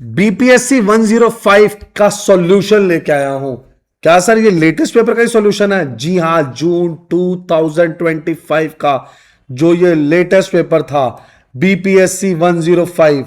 BPSC 105 का solution लेके आया हूं। क्या सर ये लेटेस्ट पेपर का ही सॉल्यूशन है? जी हां, जून 2025 का जो ये लेटेस्ट पेपर था बीपीएससी 105,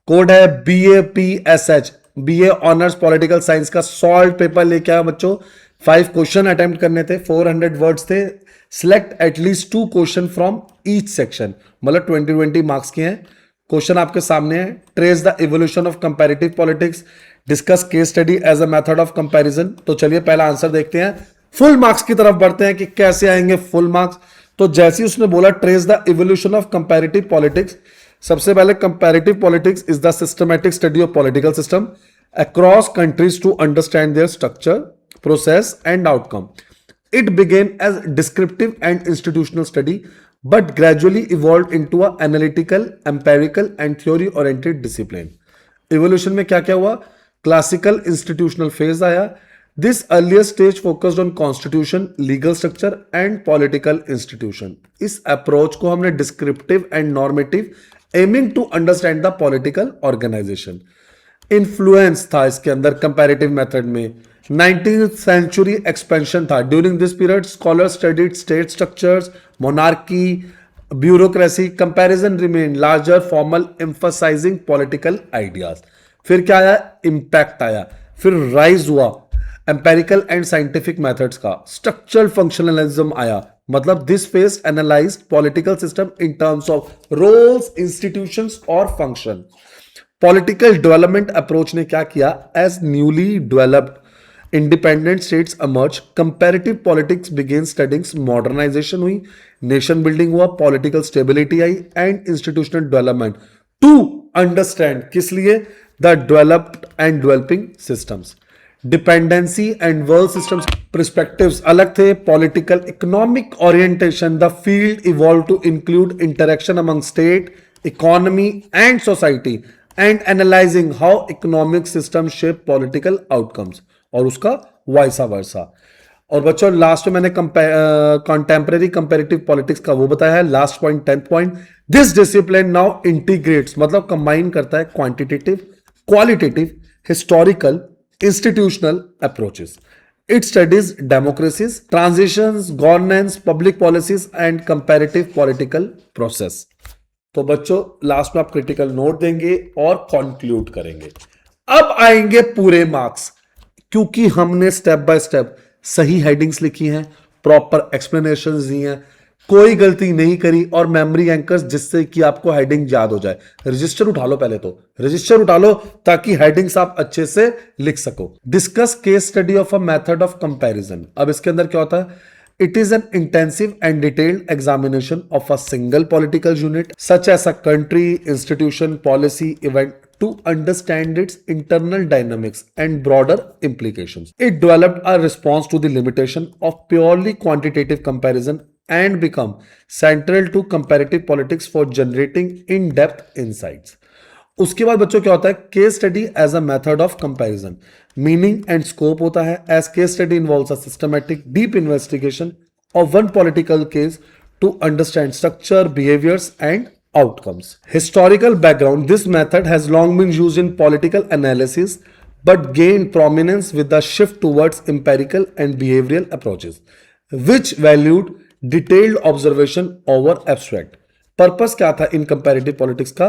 कोड है BAPSH, BA honours political science का सॉल्व पेपर लेके आया बच्चों। 5 क्वेश्चन अटेम्प्ट करने थे, 400 वर्ड्स थे। Select at least 2 question from each section, मतलब 20-20 मार्क्स के हैं। क्वेश्चन आपके सामने है। Trace the evolution of comparative politics, discuss case study as a method of comparison. तो चलिए पहला आंसर देखते हैं, फुल मार्क्स की तरफ बढ़ते हैं कि कैसे आएंगे फुल मार्क्स। तो जैसे ही उसने बोला trace the evolution of comparative politics, सबसे पहले comparative politics is the systematic study of political system across countries to understand their structure, process and outcome. It began as descriptive and institutional study, but gradually evolved into a analytical, empirical and theory-oriented discipline. Evolution में क्या क्या हुआ? Classical institutional phase आया. This earlier stage focused on constitution, legal structure and political institution. इस approach को हमने descriptive and normative, aiming to understand the political organization. Influence था इसके अंदर कंपैरेटिव मेथड में। 19th सेंचुरी एक्सपेंशन था। During this period scholar studied state structures, monarchy, bureaucracy, comparison remain larger formal, emphasising political ideas. फिर क्या आया? Impact आया। फिर राइज हुआ एम्पेरिकल एंड साइंटिफिक मेथड्स का। स्ट्रक्चरल फंक्शनलिज्म आया, मतलब this phase analysed political system in terms of roles, institutions और फंक्शन। पॉलिटिकल डेवलपमेंट अप्रोच ने क्या किया? As newly developed independent states emerged, comparative politics began studying, modernisation हुई, nation building हुआ, political stability आई and institutional development to understand, किस लिए? The developed and developing systems. Dependency and world systems perspectives अलग थे। Political economic orientation, the field evolve to include interaction among state, economy and society and analyzing how economic system shape political outcomes, और उसका वाइसा वर्सा। और बच्चों last में मैंने contemporary comparative politics का वो बताया है। Last point 10th point, this discipline now integrates, मतलब कंबाइन करता है quantitative, qualitative, historical, institutional approaches. It studies democracies, transitions, governance, public policies and comparative political process. तो बच्चों लास्ट में आप क्रिटिकल नोट देंगे और कंक्लूड करेंगे। अब आएंगे पूरे मार्क्स, क्योंकि हमने स्टेप बाय स्टेप सही हेडिंग्स लिखी हैं, प्रॉपर एक्सप्लेनेशंस दी हैं, कोई गलती नहीं करी, और मेमोरी एंकर्स जिससे कि आपको हेडिंग याद हो जाए। रजिस्टर उठा लो, पहले तो रजिस्टर उठा लो ताकि हेडिंग्स आप अच्छे से लिख सको। Discuss case study of a method of comparison. अब इसके अंदर क्या होता है? It is an intensive and detailed examination of a single political unit, such as a country, institution, policy, event, to understand its internal dynamics and broader implications. It developed a response to the limitation of purely quantitative comparison and become central to comparative politics for generating in-depth insights. उसके बाद बच्चों क्या होता है? Case study as a method of comparison. Meaning and scope होता है, as case study involves a systematic deep investigation of one political case to understand structure, behaviours and outcomes. Historical background, this method has long been used in political analysis but gained prominence with the shift towards empirical and behavioral approaches, which valued detailed observation over abstract. Purpose क्या था in comparative politics का?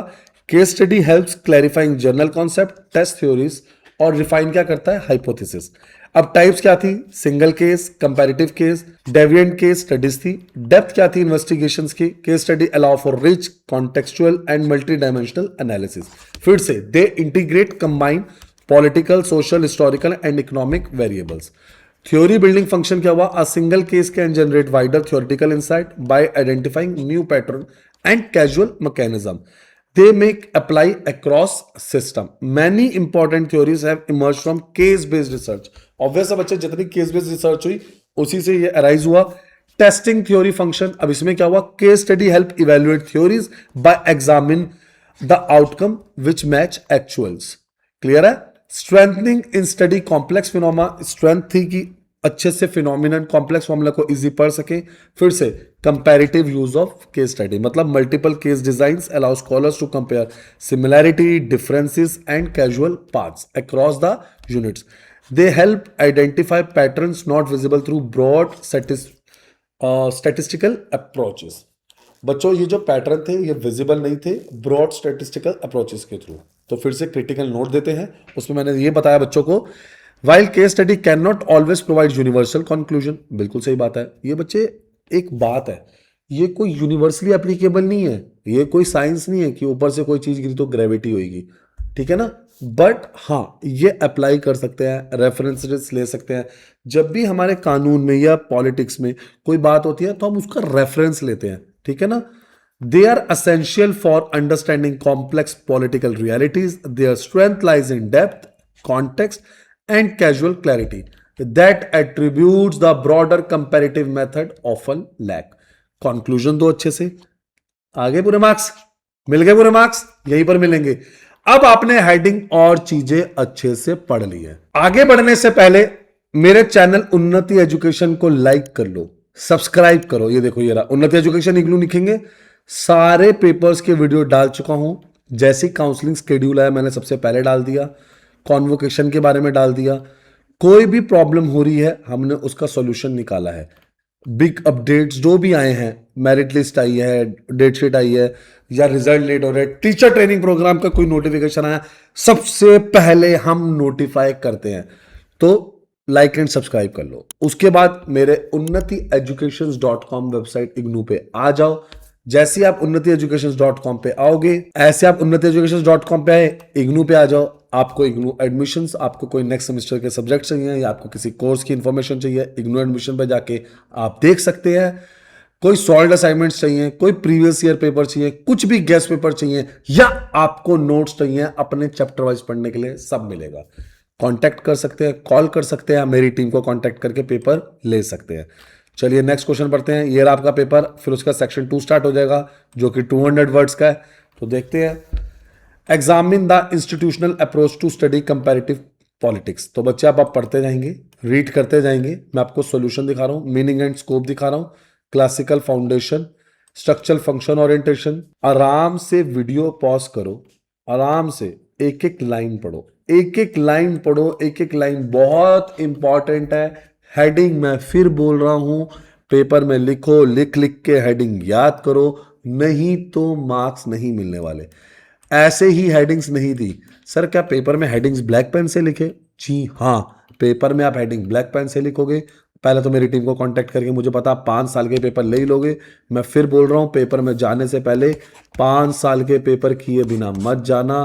Case study helps clarifying general concept, test theories, और refine क्या करता है? Hypothesis. अब types क्या थी? Single case, comparative case, deviant case studies थी। डेप्थ क्या थी इन्वेस्टिगेशंस की? Case study allow for rich, contextual and multi dimensional analysis. फिर से they integrate, combine political, social, historical and economic variables. Theory building function क्या हुआ? A single case can generate wider theoretical insight bye identifying new pattern and casual mechanism. They make apply across system. Many important theories have emerged from case-based research. Obvious है बच्चे, जितनी case-based research हुई उसी से ये arise हुआ. Testing theory function. अब इसमें क्या हुआ? Case study help evaluate theories by examine the outcome which match actuals. Clear है? Strengthening in study complex phenomena. Strength थी कि अच्छे से फिनोमिनन कॉम्प्लेक्स फॉर्मूला को इजी पढ़ सके। फिर से comparative use of case study, मतलब multiple case designs allow scholars to compare similarity, differences and casual paths across the units. They help identify patterns not visible through broad statistical approaches. बच्चों ये जो pattern थे ये visible नहीं थे broad statistical approaches के through. तो फिर से क्रिटिकल नोट देते हैं, उसमें मैंने ये बताया बच्चों को, while case study can not always provide universal conclusion. बिल्कुल सही बात है। ये बच्चे एक बात है, ये कोई यूनिवर्सली एप्लीकेबल नहीं है, ये कोई साइंस नहीं है कि ऊपर से कोई चीज गिरी तो ग्रेविटी होगी, ठीक है ना। बट हाँ ये अप्लाई कर सकते हैं, रेफरेंसेस ले सकते हैं। जब भी हमारे कानून में या पॉलिटिक्स में कोई बात होती है तो हम उसका रेफरेंस लेते हैं, ठीक है ना। They are essential for understanding complex political realities. Their strength lies in depth, context and casual clarity that attributes the broader comparative method often lack। conclusion दो अच्छे से, आगे पूरे मार्क्स मिल गए, पूरे मार्क्स यहीं पर मिलेंगे। अब आपने हेडिंग और चीजें अच्छे से पढ़ ली है। आगे बढ़ने से पहले मेरे चैनल उन्नति एजुकेशन को लाइक कर लो, सब्सक्राइब करो। ये देखो ये रहा उन्नति एजुकेशन इग्नू लिखेंगे, सारे पेपर्स के वीडियो डाल चुका हूं। जैसी काउंसलिंग स्केड्यूल है मैंने सबसे पहले डाल दिया, कॉन्वोकेशन के बारे में डाल दिया। कोई भी प्रॉब्लम हो रही है हमने उसका सॉल्यूशन निकाला है। बिग अपडेट्स जो भी आए हैं, मेरिट लिस्ट आई है, डेट शीट आई है, या रिजल्ट लेट हो रहा है, टीचर ट्रेनिंग प्रोग्राम का कोई नोटिफिकेशन आया, सबसे पहले हम नोटिफाई करते हैं। तो लाइक एंड सब्सक्राइब कर लो। उसके बाद मेरे unnatieducations.com वेबसाइट इग्नू पे आ जाओ। जैसे आप unnatieducations.com पे आओगे, ऐसे आप unnatieducations.com पे आए, इग्नू पे आ जाओ। आपको इग्नू एडमिशंस, आपको कोई नेक्स्ट सेमेस्टर के सब्जेक्ट चाहिए या आपको किसी कोर्स की इंफॉर्मेशन चाहिए, इग्नू एडमिशन पे जाके आप देख सकते हैं। कोई सॉल्व असाइनमेंट्स चाहिए, कोई प्रीवियस ईयर पेपर चाहिए, कुछ भी गेस्ट पेपर चाहिए, या आपको नोट्स चाहिए अपने चैप्टर वाइज पढ़ने के लिए, सब मिलेगा। कांटेक्ट कर सकते हैं, कॉल कर सकते हैं, मेरी टीम को कांटेक्ट करके पेपर ले सकते हैं। चलिए नेक्स्ट क्वेश्चन पढ़ते हैं। ये रहा आपका पेपर, फिर उसका सेक्शन 2 स्टार्ट हो जाएगा जो कि 200 वर्ड्स का है। तो देखते हैं। Examine the institutional approach to study comparative politics. तो बच्चे आप पढ़ते जाएंगे, रीड करते जाएंगे, मैं आपको सॉल्यूशन दिखा रहा हूं, मीनिंग एंड स्कोप दिखा रहा हूं, classical foundation, structural function orientation. आराम से वीडियो पॉज करो, आराम से एक एक लाइन पढ़ो, एक एक लाइन पढ़ो, एक एक लाइन बहुत इंपॉर्टेंट है। हेडिंग मैं फिर बोल रहा हूं, पेपर में लिखो, लिख लिख के हेडिंग याद करो, नहीं तो मार्क्स नहीं मिलने वाले। ऐसे ही हेडिंग्स नहीं दी। सर क्या पेपर में हेडिंग्स ब्लैक पेन से लिखे? जी हाँ, पेपर में आप हेडिंग ब्लैक पेन से लिखोगे। पहले तो मेरी टीम को कांटेक्ट करके, मुझे पता 5 साल के पेपर ले ही लोगे। मैं फिर बोल रहा हूं, पेपर में जाने से पहले 5 साल के पेपर किए बिना मत जाना।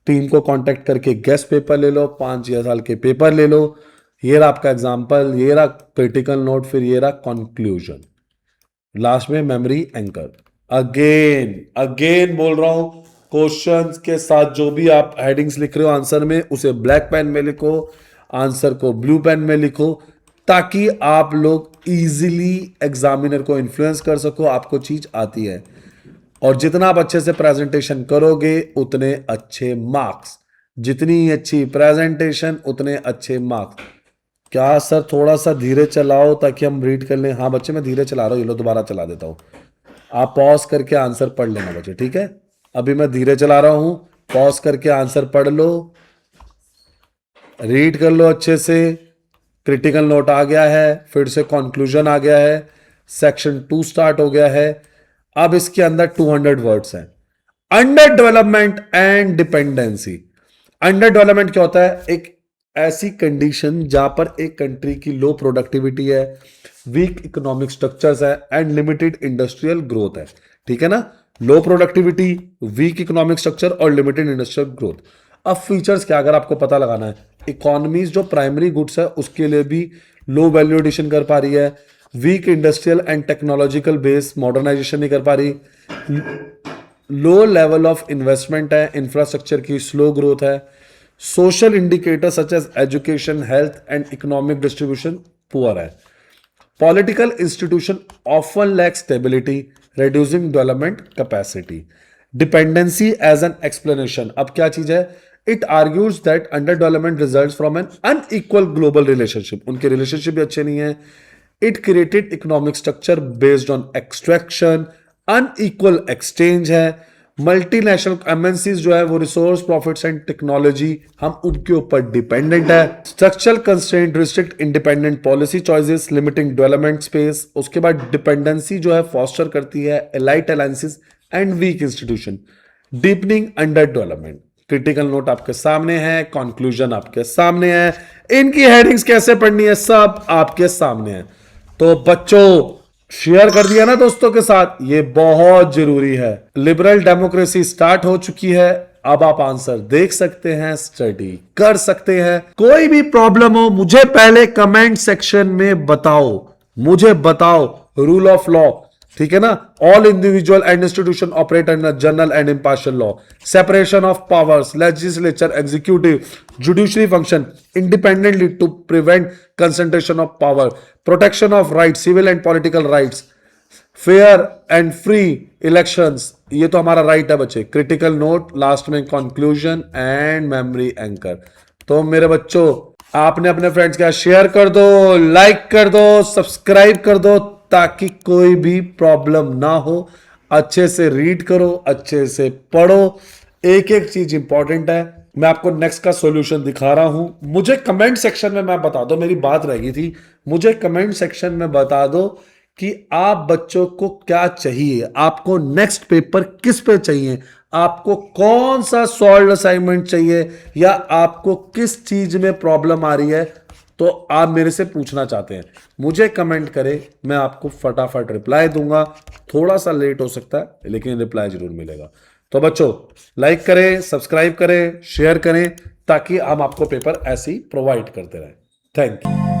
टीम को कांटेक्ट करके गेस्ट पेपर ले लो, 5-6 साल के पेपर ले लो। ये रहा आपका एग्जाम्पल, ये रहा क्रिटिकल नोट, फिर ये रहा कंक्लूजन, लास्ट में मेमोरी एंकर। अगेन अगेन बोल रहा हूं, क्वेश्चंस के साथ जो भी आप हेडिंग्स लिख रहे हो आंसर में, उसे ब्लैक पेन में लिखो, आंसर को ब्लू पेन में लिखो, ताकि आप लोग इजीली एग्जामिनर को इन्फ्लुएंस कर सको। आपको चीज आती है, और जितना आप अच्छे से प्रेजेंटेशन करोगे उतने अच्छे मार्क्स। जितनी अच्छी प्रेजेंटेशन उतने अच्छे मार्क्स। क्या सर थोड़ा सा धीरे चलाओ ताकि हम रीड कर लें? हाँ बच्चे मैं धीरे चला रहा हूँ, ये लो दोबारा चला देता हूँ। आप पॉज करके आंसर पढ़ लेना बच्चे, ठीक है। अभी मैं धीरे चला रहा हूं, पॉज करके आंसर पढ़ लो, रीड कर लो अच्छे से। क्रिटिकल नोट आ गया है, फिर से कंक्लूजन आ गया है, सेक्शन 2 स्टार्ट हो गया है। अब इसके अंदर 200 वर्ड्स हैं। Under development and dependency. Under development क्या होता है? एक ऐसी कंडीशन जहां पर एक कंट्री की लो प्रोडक्टिविटी है, वीक इकोनॉमिक स्ट्रक्चर्स है एंड लिमिटेड इंडस्ट्रियल ग्रोथ है, ठीक है ना। Low productivity, weak economic structure और लिमिटेड इंडस्ट्रियल ग्रोथ। अब फीचर्स क्या अगर आपको पता लगाना है? इकोनॉमीज जो प्राइमरी गुड्स है उसके लिए भी लो वैल्यू एडिशन कर पा रही है, weak industrial and technological base modernisation नहीं कर पा रही, लो लेवल ऑफ इन्वेस्टमेंट है, इंफ्रास्ट्रक्चर की स्लो ग्रोथ है, social indicator such as education, health and economic distribution poor है, political institution often lack stability, reducing development capacity, dependency as an explanation. अब क्या चीज है? It argues that under development results from an unequal global relationship, उनके relationship भी अच्छे नहीं है. It created economic structure based on extraction, unequal exchange है. मल्टीनेशनल एमएनसीज जो है वो रिसोर्स प्रॉफिट्स एंड टेक्नोलॉजी, हम उनके ऊपर डिपेंडेंट है. Structural constraint restrict independent policy choices, limiting development space. उसके बाद डिपेंडेंसी जो है फॉस्टर करती है elite alliances and weak institution. Deepening under development. Critical note आपके सामने है, कंक्लूजन आपके सामने है, इनकी हेडिंग्स कैसे पढ़नी है सब आपके सामने है. तो बच्चों शेयर कर दिया ना दोस्तों के साथ, ये बहुत जरूरी है. लिबरल डेमोक्रेसी स्टार्ट हो चुकी है, अब आप आंसर देख सकते हैं, स्टडी कर सकते हैं. कोई भी प्रॉब्लम हो मुझे पहले कमेंट सेक्शन में बताओ, मुझे बताओ. रूल ऑफ लॉ, ठीक है ना. All individual and institution operate under general and impartial law. Separation of powers, legislature, executive, judiciary function independently to prevent concentration of power. Protection of right, civil and political rights. Fair and free elections, ये तो हमारा right है बच्चे. Critical note, last में conclusion and memory anchor. तो मेरे बच्चों आपने अपने फ्रेंड्स के साथ शेयर कर दो, लाइक कर दो, सब्सक्राइब कर दो, ताकि कोई भी प्रॉब्लम ना हो. अच्छे से रीड करो, अच्छे से पढ़ो, एक एक चीज इंपॉर्टेंट है. मैं आपको नेक्स्ट का सॉल्यूशन दिखा रहा हूं. मुझे कमेंट सेक्शन में मैं बता दो, मेरी बात रह गई थी, मुझे कमेंट सेक्शन में बता दो कि आप बच्चों को क्या चाहिए, आपको नेक्स्ट पेपर किस पे चाहिए, आपको कौन सा सॉल्व असाइनमेंट चाहिए, या आपको किस चीज में प्रॉब्लम आ रही है. तो आप मेरे से पूछना चाहते हैं, मुझे कमेंट करें, मैं आपको फटाफट रिप्लाई दूंगा. थोड़ा सा लेट हो सकता है लेकिन रिप्लाई जरूर मिलेगा. तो बच्चों लाइक करें, सब्सक्राइब करें, शेयर करें, ताकि हम आपको पेपर ऐसे ही प्रोवाइड करते रहें. Thank you.